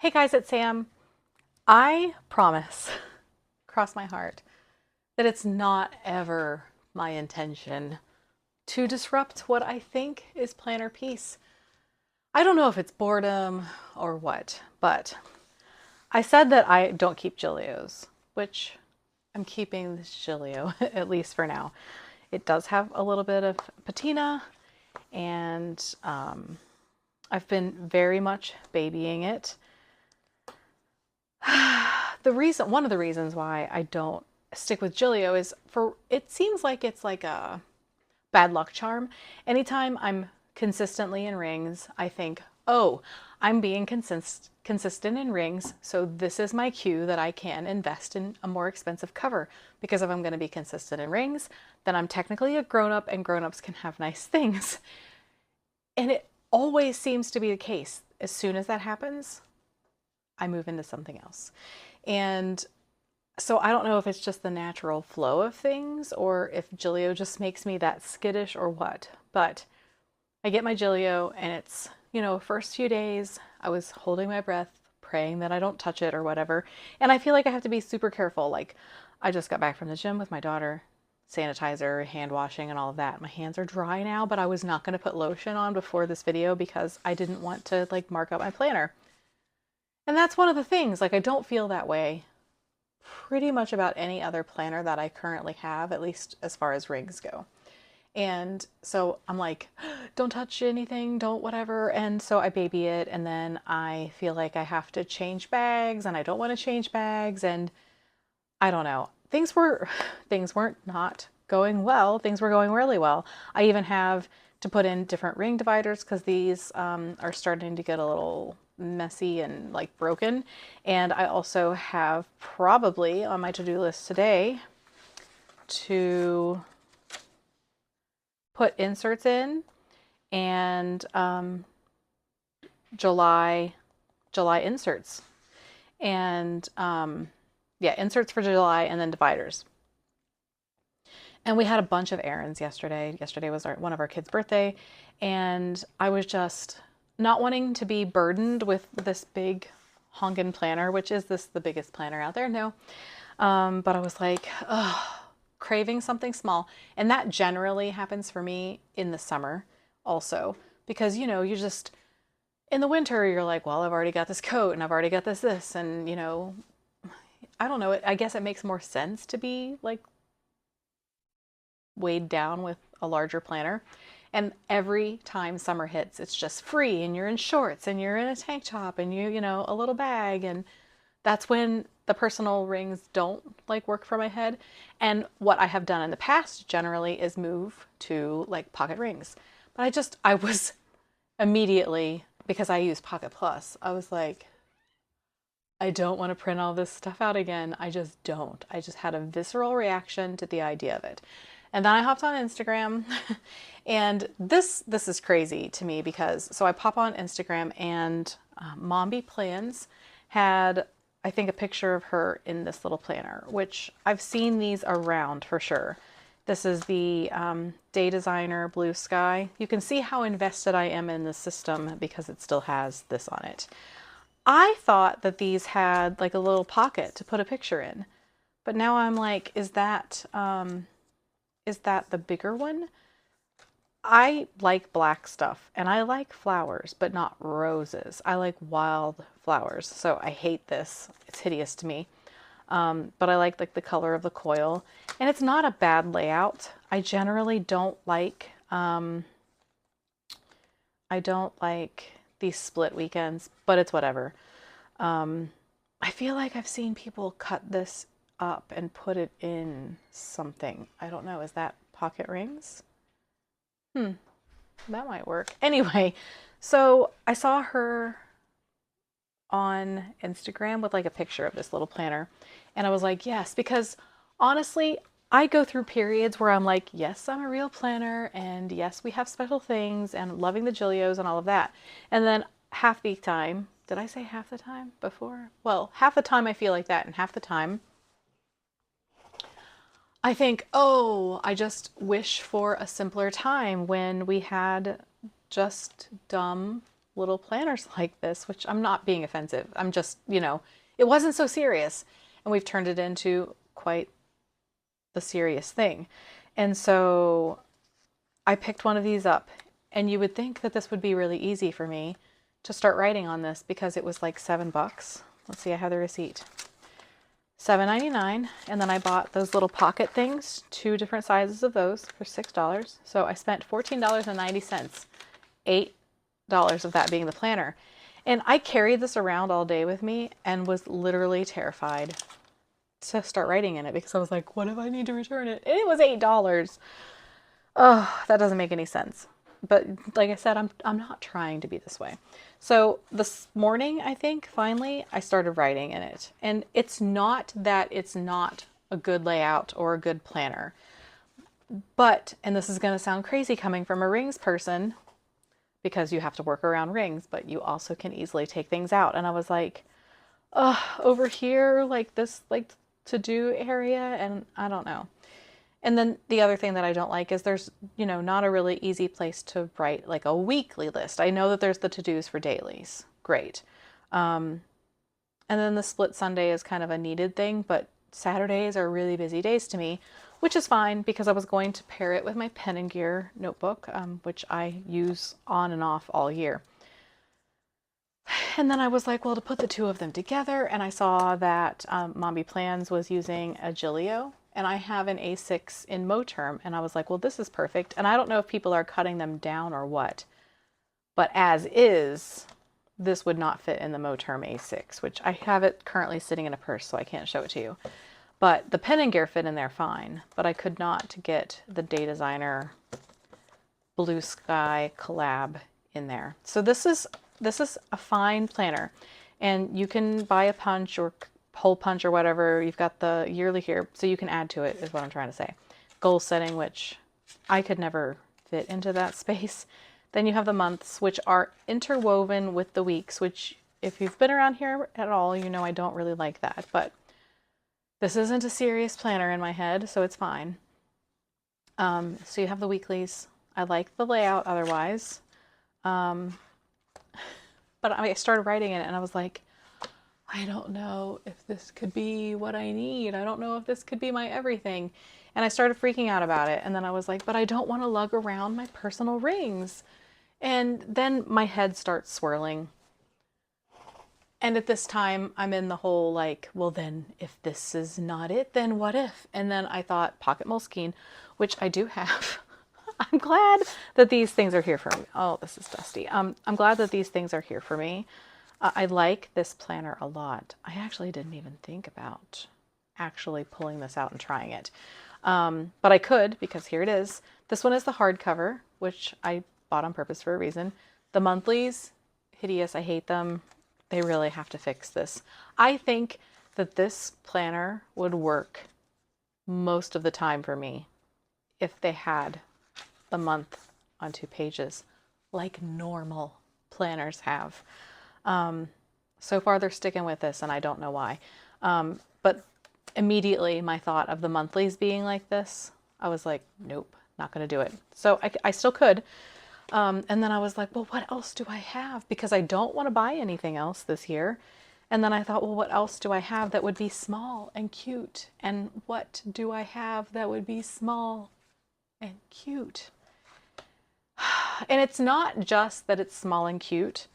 Hey guys, it's Sam. I promise, cross my heart, that it's not ever my intention to disrupt what I think is planner peace. I don't know if it's boredom or what, but I said that I don't keep Gillios, which I'm keeping this Gillio, at least for now. It does have a little bit of patina, and I've been very much babying it. One of the reasons why I don't stick with Gillio is for it seems like it's like a bad luck charm. Anytime I'm consistently in rings, I think, oh, I'm being consistent in rings, so this is my cue that I can invest in a more expensive cover. Because if I'm going to be consistent in rings, then I'm technically a grown up and grown ups can have nice things. And it always seems to be the case. As soon as that happens, I move into something else. And so I don't know if it's just the natural flow of things or if Gillio just makes me that skittish or what. But I get my Gillio and it's, first few days I was holding my breath, praying that I don't touch it or whatever. And I feel like I have to be super careful. Like I just got back from the gym with my daughter, sanitizer, hand washing, and all of that. My hands are dry now, but I was not going to put lotion on before this video because I didn't want to like mark up my planner. And that's one of the things, like I don't feel that way pretty much about any other planner that I currently have, at least as far as rings go. And so I'm like, don't touch anything, don't whatever. And so I baby it, and then I feel like I have to change bags, and I don't want to change bags, and I don't know. Things weren't not going well. Things were going really well. I even have to put in different ring dividers because these are starting to get a little messy and like broken. And I also have probably on my to-do list today to put inserts in and July July inserts and yeah, inserts for July and then dividers. And we had a bunch of errands yesterday. Yesterday was one of our kids' birthday, and I was just not wanting to be burdened with this big honkin' planner, which is this the biggest planner out there? No. But I was like, ugh, craving something small. And that generally happens for me in the summer also, because you're just in the winter, you're like, well, I've already got this coat and I've already got this, and I don't know. I guess it makes more sense to be like weighed down with a larger planner. And every time summer hits, it's just free and you're in shorts and you're in a tank top and a little bag. And that's when the personal rings don't like work for my head. And what I have done in the past generally is move to like pocket rings. But I was immediately, because I use Pocket Plus, I was like, I don't want to print all this stuff out again. I just don't. I just had a visceral reaction to the idea of it. And then I hopped on Instagram and this is crazy to me because so I pop on Instagram and Mombi Plans had I think a picture of her in this little planner, which I've seen these around for sure. This is the Day Designer Blue Sky. You can see how invested I am in the system because it still has this on it. I thought that these had like a little pocket to put a picture in, but now I'm like, is that the bigger one? I like black stuff and I like flowers, but not roses. I like wild flowers, so I hate this. It's hideous to me. But I like the color of the coil, and it's not a bad layout. I generally I don't like these split weekends, but it's whatever. I feel like I've seen people cut this up and put it in something. I don't know. Is that pocket rings? Hmm, that might work. Anyway, so I saw her on Instagram with like a picture of this little planner, and I was like, yes, because honestly, I go through periods where I'm like, yes, I'm a real planner, and yes, we have special things, and loving the Gillios and all of that. And then half the time, did I say half the time before? Well, half the time I feel like that, and half the time I think, oh, I just wish for a simpler time when we had just dumb little planners like this, which I'm not being offensive. I'm just, it wasn't so serious. And we've turned it into quite the serious thing. And so I picked one of these up, and you would think that this would be really easy for me to start writing on this because it was like $7. Let's see, I have the receipt. $7.99, and then I bought those little pocket things, 2 different sizes of those for $6. So I spent $14.90, $8 of that being the planner. And I carried this around all day with me and was literally terrified to start writing in it because I was like, what if I need to return it? And it was $8. Oh, that doesn't make any sense. But like I said, I'm not trying to be this way. So this morning, I think, finally, I started writing in it. And it's not that it's not a good layout or a good planner. But, and this is going to sound crazy coming from a rings person, because you have to work around rings, but you also can easily take things out. And I was like, oh, over here, like this, like to-do area, and I don't know. And then the other thing that I don't like is there's, not a really easy place to write like a weekly list. I know that there's the to-dos for dailies. Great. And then the split Sunday is kind of a needed thing, but Saturdays are really busy days to me, which is fine because I was going to pair it with my Pen and Gear notebook, which I use on and off all year. And then I was like, well, to put the two of them together, and I saw that Mombi Plans was using a Gillio, and I have an A6 in Moterm, and I was like, well, this is perfect. And I don't know if people are cutting them down or what, but as is, this would not fit in the Moterm A6, which I have it currently sitting in a purse, so I can't show it to you. But the Pen and Gear fit in there fine, but I could not get the Day Designer Blue Sky collab in there. So this is a fine planner, and you can buy a punch or hole punch or whatever. You've got the yearly here, so you can add to it, is what I'm trying to say. Goal setting, which I could never fit into that space. Then you have the months, which are interwoven with the weeks, which if you've been around here at all, I don't really like that, but this isn't a serious planner in my head, so it's fine. So you have the weeklies. I like the layout otherwise. But I started writing it and I was like, I don't know if this could be what I need. I don't know if this could be my everything. And I started freaking out about it. And then I was like, but I don't want to lug around my personal rings. And then my head starts swirling. And at this time, I'm in the whole like, well, then if this is not it, then what if? And then I thought pocket Moleskine, which I do have. I'm glad that these things are here for me. Oh, this is dusty. I'm glad that these things are here for me. I like this planner a lot. I actually didn't even think about actually pulling this out and trying it. But I could, because here it is. This one is the hardcover, which I bought on purpose for a reason. The monthlies, hideous. I hate them. They really have to fix this. I think that this planner would work most of the time for me if they had the month on 2 pages like normal planners have. So far they're sticking with this and I don't know why. But immediately my thought of the monthlies being like this, I was like, nope, not going to do it. So I still could. And then I was like, well, what else do I have? Because I don't want to buy anything else this year. And then I thought, well, what else do I have that would be small and cute? And what do I have that would be small and cute? And it's not just that it's small and cute.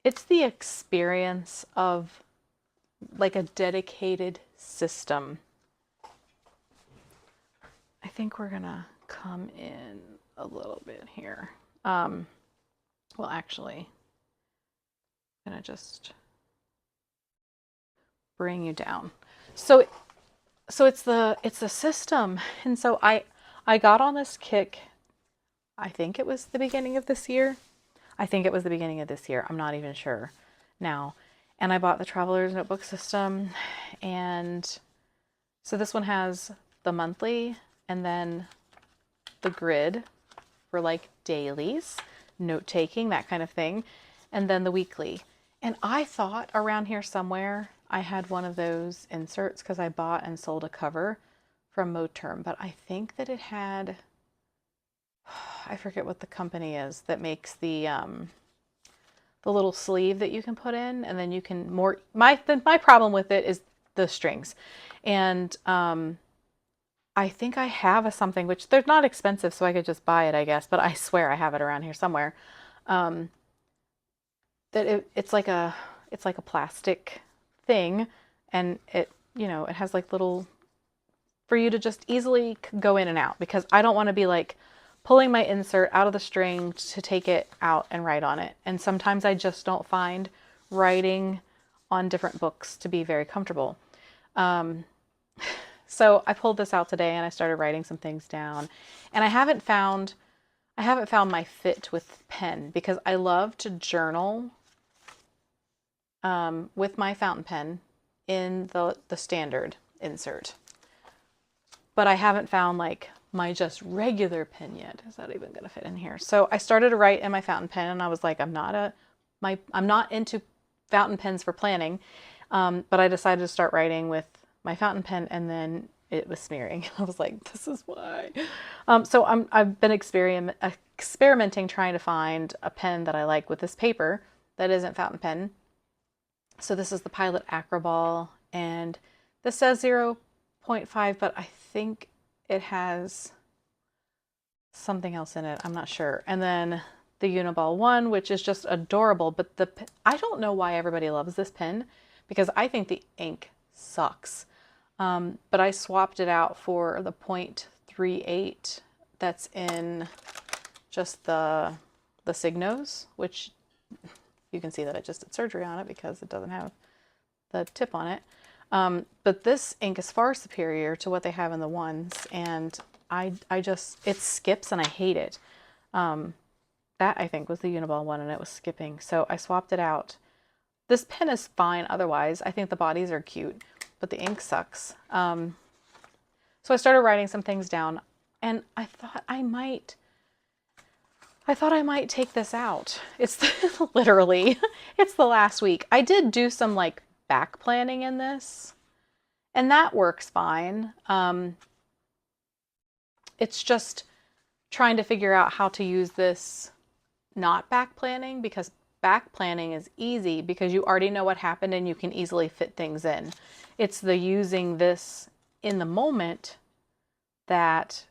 It's the experience of like a dedicated system. I think we're gonna come in a little bit here. Well, actually, I'm gonna just bring you down. So it's the system, and so I got on this kick. I think it was the beginning of this year. I'm not even sure now. And I bought the Traveler's Notebook System, and so this one has the monthly and then the grid for like dailies, note taking, that kind of thing, and then the weekly. And I thought around here somewhere I had one of those inserts because I bought and sold a cover from Moterm, but I think that it had, I forget what the company is that makes the the little sleeve that you can put in, and then you can my problem with it is the strings. And I think I have a something, which they're not expensive, so I could just buy it, I guess, but I swear I have it around here somewhere. Um, that it's like a plastic thing, and it has like little for you to just easily go in and out, because I don't want to be like pulling my insert out of the string to take it out and write on it. And sometimes I just don't find writing on different books to be very comfortable. So I pulled this out today and I started writing some things down, and I haven't found my fit with pen, because I love to journal with my fountain pen in the standard insert. But I haven't found like my just regular pen yet. Is that even going to fit in here? So I started to write in my fountain pen, and I was like, I'm not into fountain pens for planning. But I decided to start writing with my fountain pen, and then it was smearing. I was like, this is why. So I've been experimenting trying to find a pen that I like with this paper that isn't fountain pen. So this is the Pilot Acroball, and this says 0.5, but I think it has something else in it. I'm not sure. And then the Uniball 1, which is just adorable, but I don't know why everybody loves this pen, because I think the ink sucks. But I swapped it out for the 0.38 that's in just the Signos, which you can see that I just did surgery on it because it doesn't have the tip on it. But this ink is far superior to what they have in the ones, and it skips and I hate it. That I think was the Uniball 1, and it was skipping, so I swapped it out. This pen is fine otherwise. I think the bodies are cute, but the ink sucks. So I started writing some things down, and I thought I might take this out. It's literally, it's the last week. I did do some like back planning in this, and that works fine. It's just trying to figure out how to use this not back planning, because back planning is easy because you already know what happened and you can easily fit things in. It's the using this in the moment that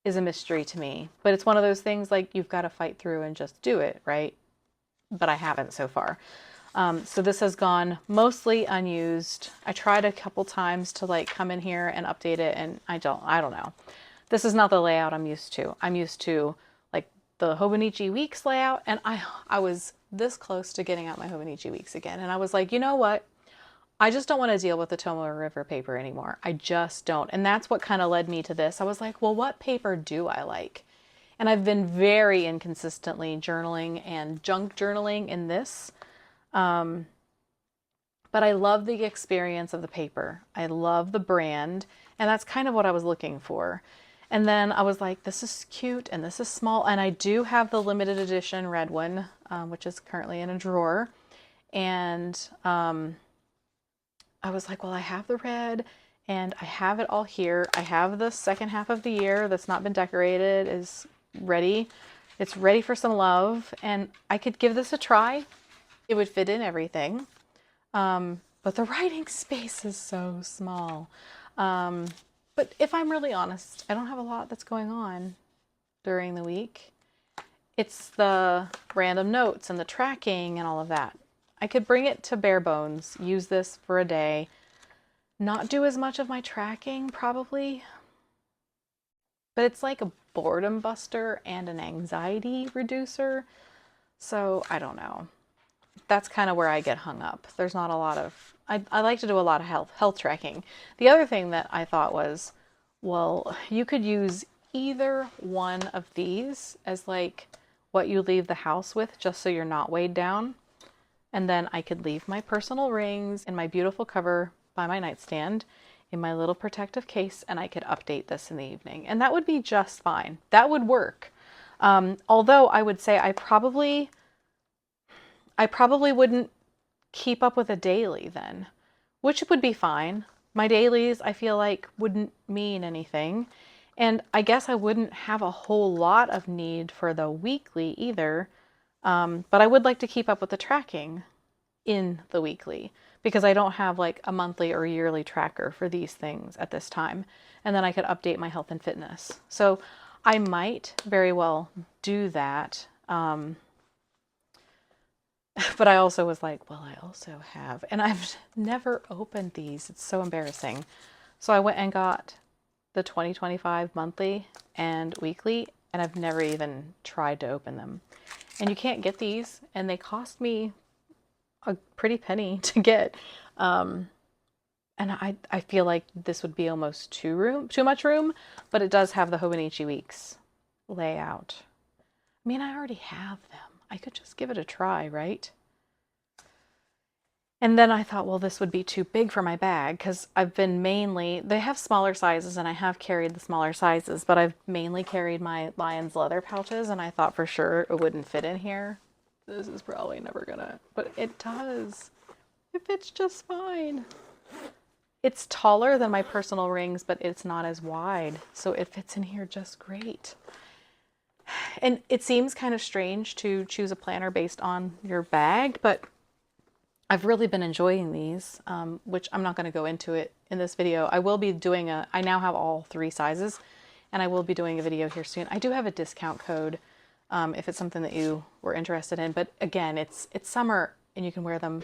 is a mystery to me. But it's one of those things like you've got to fight through and just do it, right? But I haven't so far. So this has gone mostly unused. I tried a couple times to like come in here and update it, and I don't know. This is not the layout I'm used to. I'm used to like the Hobonichi Weeks layout, and I was this close to getting out my Hobonichi Weeks again, and I was like, you know what? I just don't want to deal with the Tomoe River paper anymore. I just don't. And that's what kind of led me to this. I was like, well, what paper do I like? And I've been very inconsistently journaling and junk journaling in this. But I love the experience of the paper. I love the brand, and that's kind of what I was looking for. And then I was like, this is cute and this is small. And I do have the limited edition red one, which is currently in a drawer. And I was like, well, I have the red and I have it all here. I have the second half of the year that's not been decorated is ready. It's ready for some love, and I could give this a try. It would fit in everything. But the writing space is so small. But if I'm really honest, I don't have a lot that's going on during the week. It's the random notes and the tracking and all of that. I could bring it to bare bones, use this for a day, not do as much of my tracking probably, but it's like a boredom buster and an anxiety reducer. So I don't know. That's kind of where I get hung up. There's not a lot of, I like to do a lot of health tracking. The other thing that I thought was, well, you could use either one of these as like what you leave the house with, just so you're not weighed down. And then I could leave my personal rings and my beautiful cover by my nightstand in my little protective case, and I could update this in the evening. And that would be just fine. That would work. Although I would say I probably wouldn't keep up with a daily then, which would be fine. My dailies, I feel like, wouldn't mean anything. And I guess I wouldn't have a whole lot of need for the weekly either, But I would like to keep up with the tracking in the weekly because I don't have like a monthly or yearly tracker for these things at this time. And then I could update my health and fitness. So I might very well do that. But I also was like, well, I also have, and I've never opened these. It's so embarrassing. So I went and got the 2025 monthly and weekly, and I've never even tried to open them. And you can't get these, and they cost me a pretty penny to get. And I feel like this would be almost too much room, but it does have the Hobonichi Weeks layout. I mean, I already have them. I could just give it a try, right? And then I thought, well, this would be too big for my bag because I've been mainly, they have smaller sizes and I have carried the smaller sizes, but I've mainly carried my Lion's leather pouches and I thought for sure it wouldn't fit in here. This is probably never gonna, but it does. It fits just fine. It's taller than my personal rings, but it's not as wide, so it fits in here just great. And it seems kind of strange to choose a planner based on your bag, but I've really been enjoying these, which I'm not going to go into it in this video. I will be doing I now have all 3 sizes, and I will be doing a video here soon. I do have a discount code if it's something that you were interested in, but again, it's summer and you can wear them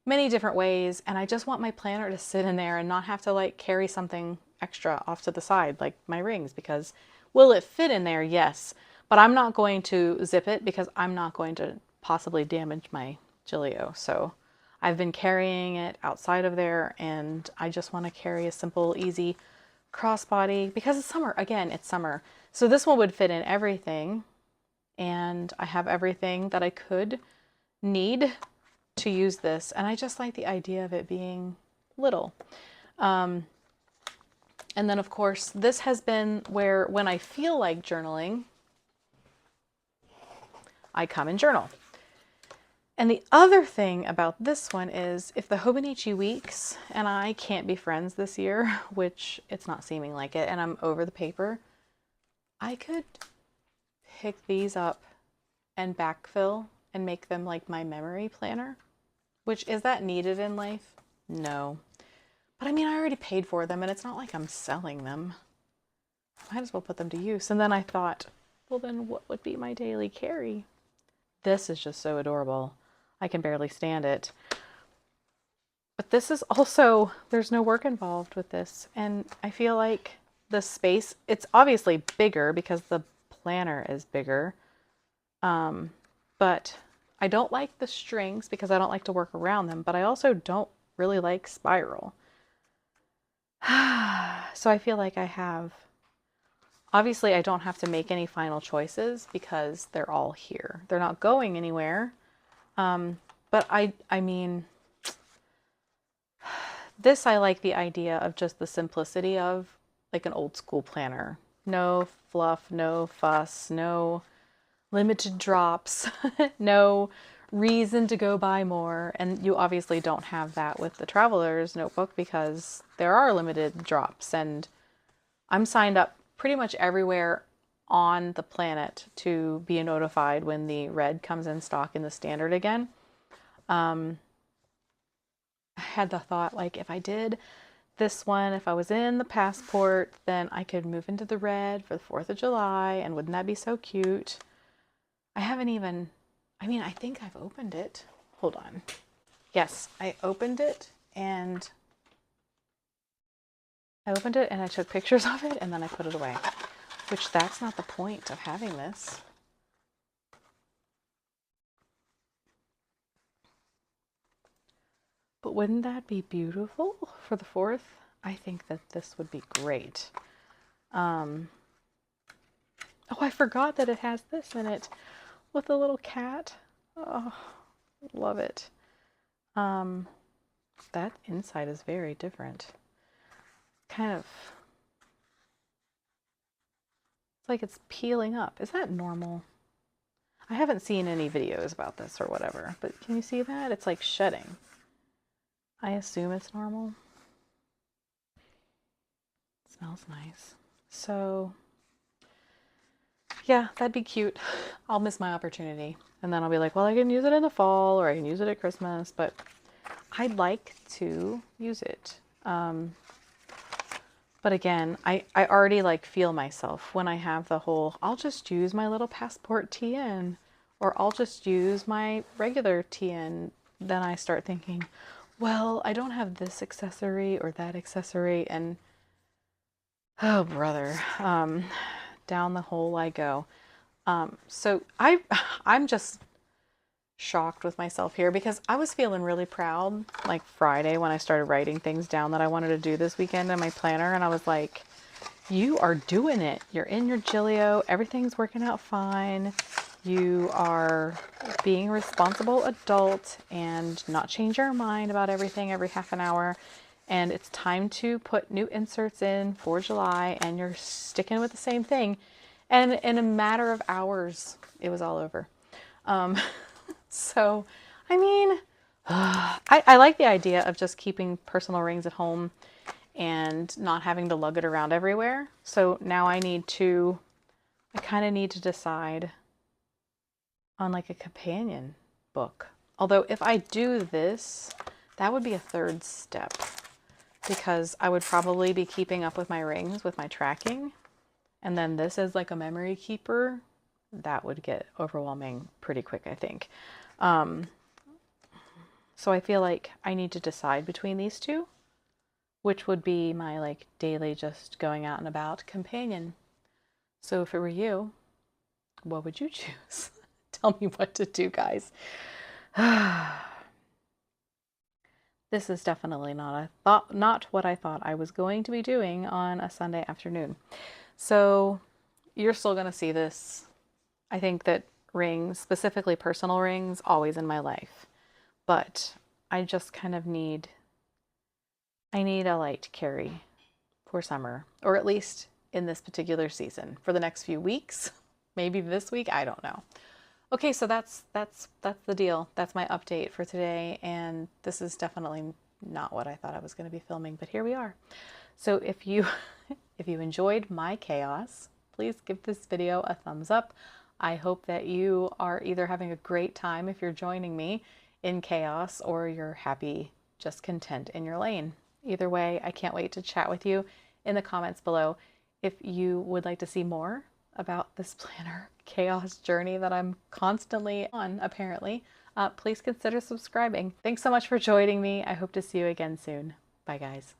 many different ways, and I just want my planner to sit in there and not have to like carry something extra off to the side like my rings, because will it fit in there? Yes, but I'm not going to zip it because I'm not going to possibly damage my Gillio. So I've been carrying it outside of there, and I just want to carry a simple, easy crossbody because it's summer. Again, it's summer. So this one would fit in everything, and I have everything that I could need to use this. And I just like the idea of it being little. And then of course, this has been where when I feel like journaling, I come and journal. And the other thing about this one is if the Hobonichi Weeks and I can't be friends this year, which it's not seeming like it, and I'm over the paper, I could pick these up and backfill and make them like my memory planner, which is that needed in life? No. But I mean, I already paid for them and it's not like I'm selling them. Might as well put them to use. And then I thought, well, then what would be my daily carry? This is just so adorable. I can barely stand it. But this is also, there's no work involved with this. And I feel like the space, it's obviously bigger because the planner is bigger. But I don't like the strings because I don't like to work around them, but I also don't really like spiral. So I feel like I have, obviously I don't have to make any final choices because they're all here. They're not going anywhere. But I mean, this I like the idea of just the simplicity of like an old school planner. No fluff, no fuss, no limited drops, no reason to go buy more. And you obviously don't have that with the Traveler's Notebook because there are limited drops, and I'm signed up pretty much everywhere on the planet to be notified when the red comes in stock in the standard again. I had the thought, like, if I did this one, if I was in the passport, then I could move into the red for the 4th of July, and wouldn't that be so cute? I haven't even, I mean, I think I've opened it. Hold on. Yes, I opened it and I took pictures of it and then I put it away, which that's not the point of having this. But wouldn't that be beautiful for the 4th? I think that this would be great. Oh, I forgot that it has this in it with a little cat. Oh, love it. That inside is very different. Kind of, it's like it's peeling up. Is that normal? I haven't seen any videos about this or whatever, but can you see that? It's like shedding. I assume it's normal. It smells nice. So yeah, that'd be cute. I'll miss my opportunity. And then I'll be like, well, I can use it in the fall or I can use it at Christmas, but I'd like to use it. But again, I already like feel myself when I have the whole, I'll just use my little Passport TN or I'll just use my regular TN. Then I start thinking, well, I don't have this accessory or that accessory. And oh, brother, down the hole I go. So I'm just shocked with myself here because I was feeling really proud like Friday when I started writing things down that I wanted to do this weekend in my planner. And I was like, you are doing it. You're in your Gilio. Everything's working out fine. You are being a responsible adult and not change your mind about everything every half an hour. And it's time to put new inserts in for July and you're sticking with the same thing. And in a matter of hours, it was all over. So, I mean, I like the idea of just keeping personal rings at home and not having to lug it around everywhere. So now I kind of need to decide on like a companion book. Although if I do this, that would be a third step because I would probably be keeping up with my rings with my tracking. And then this is like a memory keeper. That would get overwhelming pretty quick, I think. So I feel like I need to decide between these two, which would be my like daily just going out and about companion. So if it were you, what would you choose? Tell me what to do, guys. This is definitely not what I thought I was going to be doing on a Sunday afternoon. So you're still going to see this. I think that rings, specifically personal rings, always in my life. But I just kind of need a light carry for summer, or at least in this particular season for the next few weeks, maybe this week, I don't know. Okay, so that's the deal. That's my update for today, and this is definitely not what I thought I was going to be filming, but here we are. So if you if you enjoyed my chaos, please give this video a thumbs up. I hope that you are either having a great time if you're joining me in chaos or you're happy, just content in your lane. Either way, I can't wait to chat with you in the comments below. If you would like to see more about this planner chaos journey that I'm constantly on, apparently, please consider subscribing. Thanks so much for joining me. I hope to see you again soon. Bye, guys.